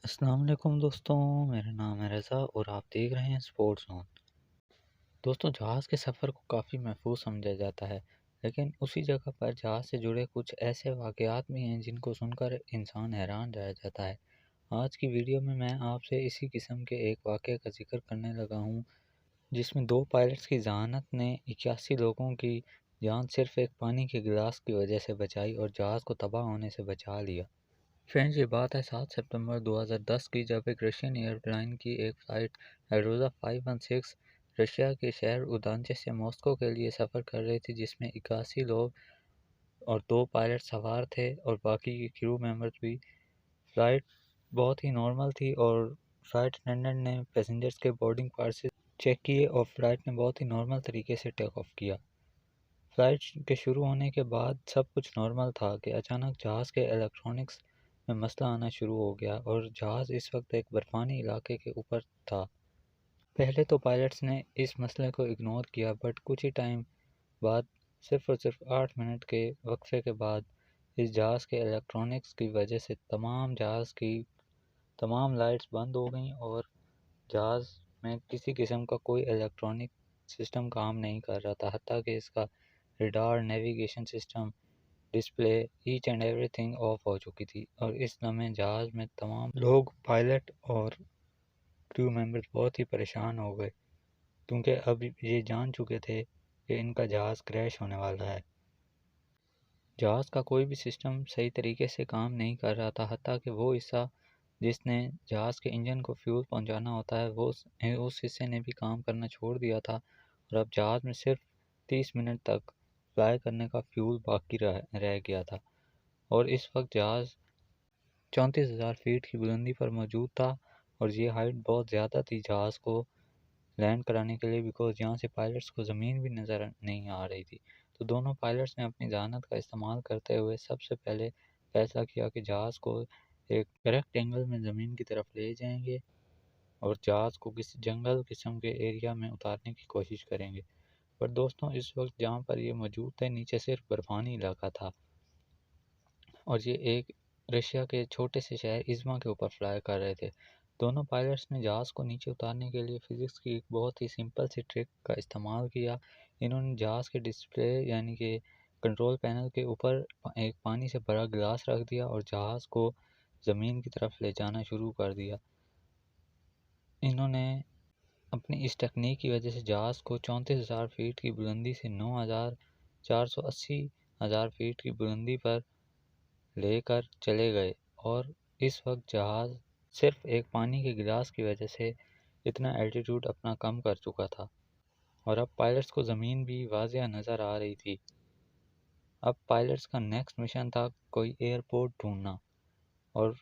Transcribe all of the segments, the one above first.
السلام علیکم دوستوں، میرا نام ہے رضا اور آپ دیکھ رہے ہیں اسپورٹس زون۔ دوستوں، جہاز کے سفر کو کافی محفوظ سمجھا جاتا ہے، لیکن اسی جگہ پر جہاز سے جڑے کچھ ایسے واقعات بھی ہیں جن کو سن کر انسان حیران رہ جاتا ہے۔ آج کی ویڈیو میں آپ سے اسی قسم کے ایک واقعے کا ذکر کرنے لگا ہوں، جس میں دو پائلٹس کی ذہانت نے 81 لوگوں کی جان صرف ایک پانی کے گلاس کی وجہ سے بچائی اور جہاز کو تباہ ہونے سے بچا لیا۔ فرینڈز، یہ بات ہے 7 ستمبر 2010 کی، جب ایک رشین ایئر لائن کی ایک فلائٹ ایروزا 516 رشیا کے شہر اودانچے سے ماسکو کے لیے سفر کر رہی تھی، جس میں 81 لوگ اور دو پائلٹ سوار تھے اور باقی کے کرو ممبرز بھی۔ فلائٹ بہت ہی نارمل تھی اور فلائٹ اٹینڈنٹ نے پیسنجرز کے بورڈنگ پاسز چیک کیے اور فلائٹ نے بہت ہی نارمل طریقے سے ٹیک آف کیا۔ فلائٹ کے شروع ہونے کے بعد سب کچھ نارمل تھا کہ اچانک جہاز کے الیکٹرانکس میں مسئلہ آنا شروع ہو گیا اور جہاز اس وقت ایک برفانی علاقے کے اوپر تھا۔ پہلے تو پائلٹس نے اس مسئلے کو اگنور کیا، بٹ کچھ ہی ٹائم بعد، صرف اور صرف 8 منٹ کے وقفے کے بعد، اس جہاز کے الیکٹرانکس کی وجہ سے جہاز کی تمام لائٹس بند ہو گئیں اور جہاز میں کسی قسم کا کوئی الیکٹرانک سسٹم کام نہیں کر رہا تھا، حتیٰ کہ اس کا radar, navigation system, display, each and everything off ہو چکی تھی۔ اور اس لمحے جہاز میں تمام لوگ، پائلٹ اور کریو ممبرز بہت ہی پریشان ہو گئے، کیونکہ اب یہ جان چکے تھے کہ ان کا جہاز کریش ہونے والا ہے۔ جہاز کا کوئی بھی سسٹم صحیح طریقے سے کام نہیں کر رہا تھا، حتیٰ کہ وہ حصہ جس نے جہاز کے انجن کو فیول پہنچانا ہوتا ہے، وہ اس حصے نے بھی کام کرنا چھوڑ دیا تھا، اور اب جہاز میں صرف 30 منٹ تک فلائی کرنے کا فیول باقی رہ گیا تھا۔ اور اس وقت جہاز 34,000 فیٹ کی بلندی پر موجود تھا، اور یہ ہائٹ بہت زیادہ تھی جہاز کو لینڈ کرانے کے لیے، بیکاز یہاں سے پائلٹس کو زمین بھی نظر نہیں آ رہی تھی۔ تو دونوں پائلٹس نے اپنی ذہانت کا استعمال کرتے ہوئے سب سے پہلے فیصلہ کیا کہ جہاز کو ایک کریکٹ اینگل میں زمین کی طرف لے جائیں گے اور جہاز کو کسی جنگل قسم کے ایریا میں اتارنے کی کوشش کریں گے۔ پر دوستوں، اس وقت جہاں پر یہ موجود تھے، نیچے صرف برفانی علاقہ تھا، اور یہ ایک رشیا کے چھوٹے سے شہر ازما کے اوپر فلائی کر رہے تھے۔ دونوں پائلٹس نے جہاز کو نیچے اتارنے کے لیے فزکس کی ایک بہت ہی سمپل سی ٹرک کا استعمال کیا۔ انہوں نے جہاز کے ڈسپلے یعنی کہ کنٹرول پینل کے اوپر ایک پانی سے بھرا گلاس رکھ دیا اور جہاز کو زمین کی طرف لے جانا شروع کر دیا۔ انہوں نے اپنی اس ٹیکنیک کی وجہ سے جہاز کو 34,000 فیٹ کی بلندی سے 9,480 فیٹ کی بلندی پر لے کر چلے گئے، اور اس وقت جہاز صرف ایک پانی کے گلاس کی وجہ سے اتنا الٹیٹیوڈ اپنا کم کر چکا تھا، اور اب پائلٹس کو زمین بھی واضح نظر آ رہی تھی۔ اب پائلٹس کا نیکسٹ مشن تھا کوئی ایئرپورٹ ڈھونڈنا، اور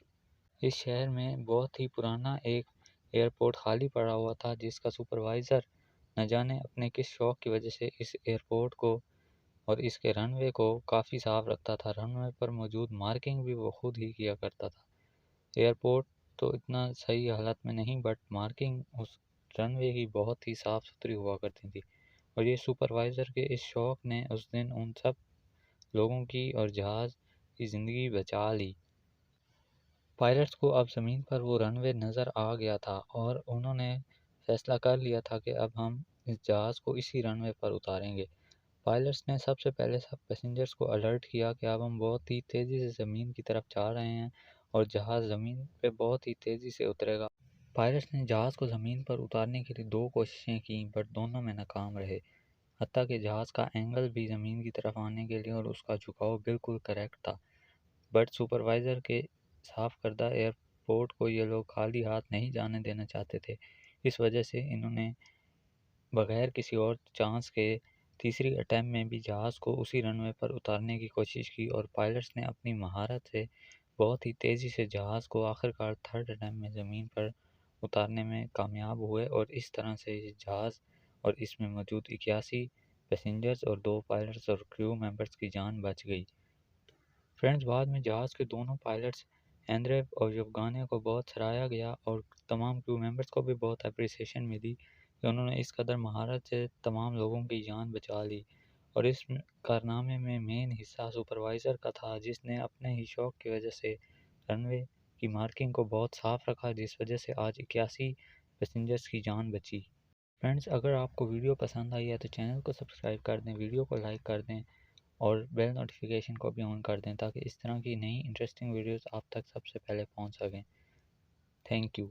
اس شہر میں بہت ہی پرانا ایک ایئرپورٹ خالی پڑا ہوا تھا، جس کا سپروائزر نہ جانے اپنے کس شوق کی وجہ سے اس ایئرپورٹ کو اور اس کے رن وے کو کافی صاف رکھتا تھا۔ رن وے پر موجود مارکنگ بھی وہ خود ہی کیا کرتا تھا۔ ایئرپورٹ تو اتنا صحیح حالت میں نہیں، بٹ مارکنگ اس رن وے کی بہت ہی صاف ستھری ہوا کرتی تھی، اور یہ سپروائزر کے اس شوق نے اس دن ان سب لوگوں کی اور جہاز کی زندگی بچا لی۔ پائلٹس کو اب زمین پر وہ رن وے نظر آ گیا تھا، اور انہوں نے فیصلہ کر لیا تھا کہ اب ہم اس جہاز کو اسی رن وے پر اتاریں گے۔ پائلٹس نے سب سے پہلے سب پیسنجرز کو الرٹ کیا کہ اب ہم بہت ہی تیزی سے زمین کی طرف جا رہے ہیں اور جہاز زمین پہ بہت ہی تیزی سے اترے گا۔ پائلٹس نے جہاز کو زمین پر اتارنے کے لیے 2 کوششیں کیں، بٹ دونوں میں ناکام رہے، حتیٰ کہ جہاز کا اینگل بھی زمین کی طرف آنے کے لیے اور اس کا جھکاؤ بالکل کریکٹ تھا، بٹ سپروائزر کے صاف کردہ ایئرپورٹ کو یہ لوگ خالی ہاتھ نہیں جانے دینا چاہتے تھے۔ اس وجہ سے انہوں نے بغیر کسی اور چانس کے تیسری اٹیمپٹ میں بھی جہاز کو اسی رن وے پر اتارنے کی کوشش کی، اور پائلٹس نے اپنی مہارت سے بہت ہی تیزی سے جہاز کو آخرکار تھرڈ اٹیمپٹ میں زمین پر اتارنے میں کامیاب ہوئے، اور اس طرح سے یہ جہاز اور اس میں موجود 81 پیسنجرز اور 2 پائلٹس اور کریو ممبرز کی جان بچ گئی۔ فرینڈز، بعد میں جہاز کے دونوں پائلٹس ایندریو اور یوگانے کو بہت سراہا گیا، اور تمام کریو ممبرز کو بھی بہت اپریسیشن ملی کہ انہوں نے اس قدر مہارت سے تمام لوگوں کی جان بچا لی۔ اور اس کارنامے میں مین حصہ سپروائزر کا تھا، جس نے اپنے ہی شوق کی وجہ سے رن وے کی مارکنگ کو بہت صاف رکھا، جس وجہ سے آج 81 پیسنجرز کی جان بچی۔ فرینڈز، اگر آپ کو ویڈیو پسند آئی ہے تو چینل کو سبسکرائب کر دیں، ویڈیو کو لائک کر دیں اور بیل نوٹیفیکیشن کو بھی آن کر دیں تاکہ اس طرح کی نئی انٹرسٹنگ ویڈیوز آپ تک سب سے پہلے پہنچ سکیں۔ Thank you.